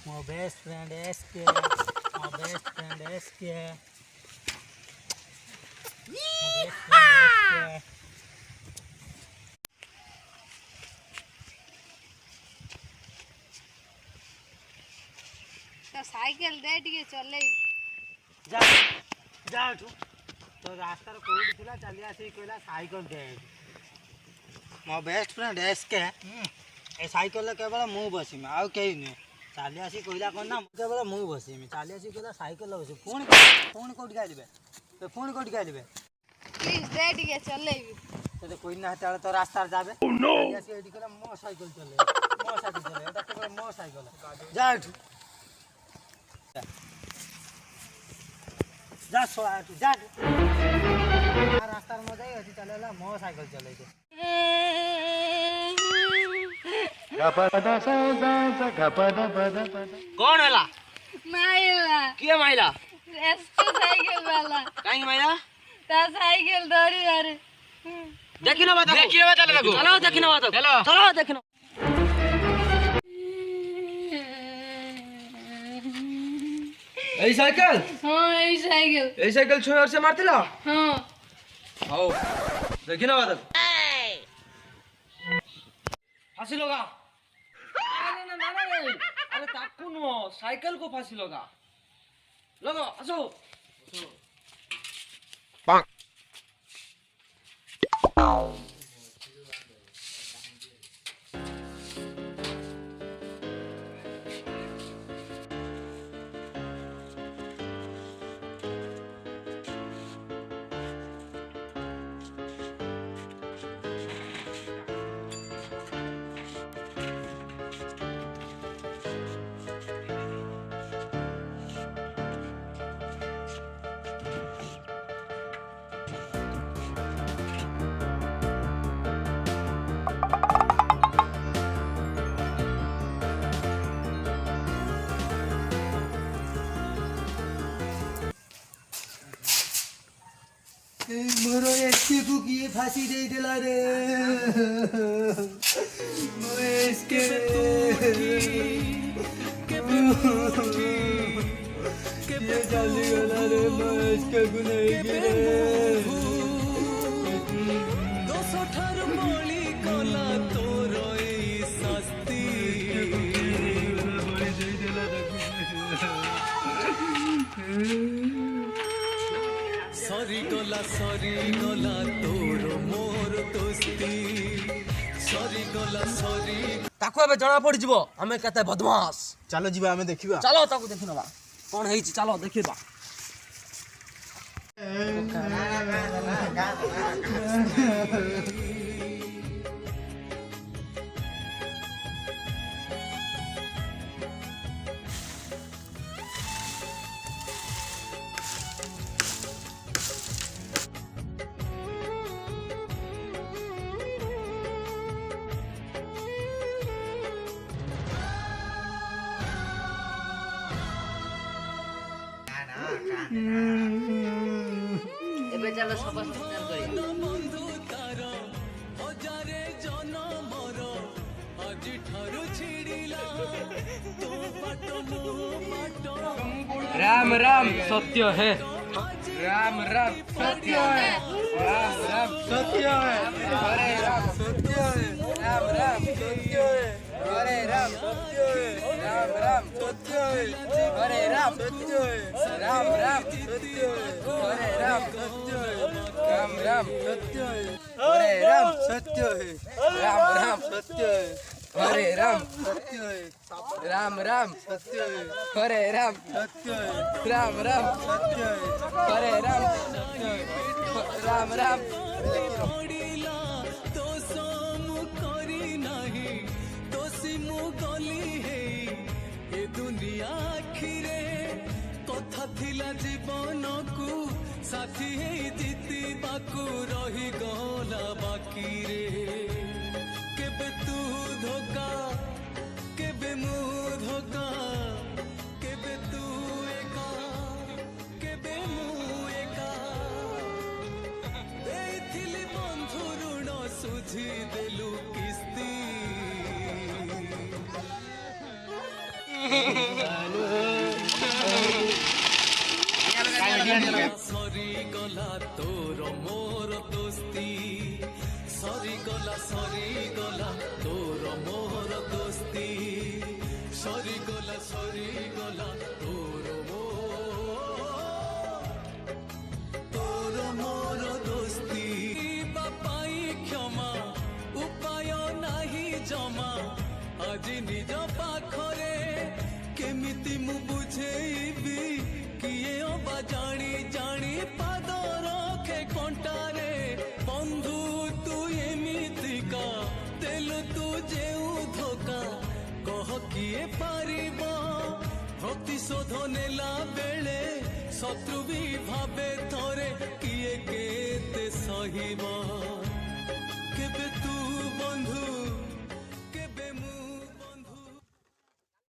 My best friend SK. My best friend SK. My best friend SK. तो cycle दे टिके चले जा जा उठू तो रास्तार कोउडी थिला चली आसी कहला साइकिल दे मो बेस्ट फ्रेंड एसके ए साइकिल केवल मु बसिमी आउ केही नुहे चली आसी कहला कोन ना केवल मु बसिमी चली आसी कहला साइकिल बसि पुणी पुणी कोउडी गालिबे तो पुणी कोउडी गालिबे प्लीज दे टिके चले तो कोई ना हटाले तो रास्तार जाबे चली आसी एडी कहला मो साइकिल चले एटा केवल मो साइकिल जा उठू जा सोआ तू जा रास्ता में जाई अथी चलेला मो साइकिल चले छे कौन होला माइला के माइला एसके साइकिल वाला काई माइला ता साइकिल दौड़ी अरे देखिनो बता चलो देखिनो बता चलो देखिनो এই সাইকেল हां এই साइकिल ছুঁয়ে से মারতিলা हां आओ देखी ना बादल फांसी लगा अरे ना ना रे अरे ताकू नो साइकिल को फांसी लगा लगो असो मोरो एसके को किए फांसी दे दिला रे मो एसके ये जल्दी गला रे मो एसके को नहीं गिरे दोसो ठार मोली कोला तोरो ई सस्ती बड़ी दे दिला सरी गला तोर मोर दोस्ती सरी गला सरी ताको एबे जणा पड़ जिवो हमें केते बदमाश चलो जीवा हमें देखिबा चलो ताको देखि नबा कोन हेछि चलो देखिबा एबे चलो सब सुंदर करिया बंधु तार हजारे जनमर आज ठारू छिड़िला तो बाट मो बाट राम राम सत्य है राम राम सत्य है राम राम सत्य है अरे राम सत्य है राम राम सत्य है अरे राम सत्य है राम राम सत्य है अरे राम सत्य है राम राम सत्य है अरे राम सत्य है राम राम सत्य है अरे राम सत्य है राम राम सत्य है हरे राम सत्य है राम राम सत्य है हरे राम सत्य है राम राम सत्य है हरे राम सत्य है राम राम पड़िला तो समु करी नहीं तो सिमु गली है ए दुनिया आखिरे कथा थिला जीवन को साथी है जीती बाकू रही गला बाकी रे केबे तू धोखा केबे मु धोखा केबे तू एका केबे मु एका देइथिली बंधु ऋण सुझी देलु किस्ती ସରିଗଲା ତୋର ମୋର ଦୋସ୍ତି ସରିଗଲା ତୋର ମୋର ଦୋସ୍ତି ସରିଗଲା ତୋର ମୋର ଦୋସ୍ତି ବାପାଇ କ୍ଷମା ଉପାୟ ନାହିଁ ଜମା ଆଜି ନିଜ ପାଖରେ କେମିତି ମୁଁ ବୁଝେଇବି କିଏ ଅବା ଜାଣି ଜାଣି ପାଦ ରଖେ କଣ୍ଟାରେ ବନ୍ଧୁ ତୁ ଏମିତିକା ଦେଲୁ ତୁ ଯେଉଁ ଧୋକା କହ କିଏ ପାରିବ ପ୍ରତିଶୋଧ ନେଲା ବେଳେ ଶତ୍ରୁ ବି ଭାବେ ଥରେ କିଏ କେତେ ସହିବ କେବେ ତୁ ବନ୍ଧୁ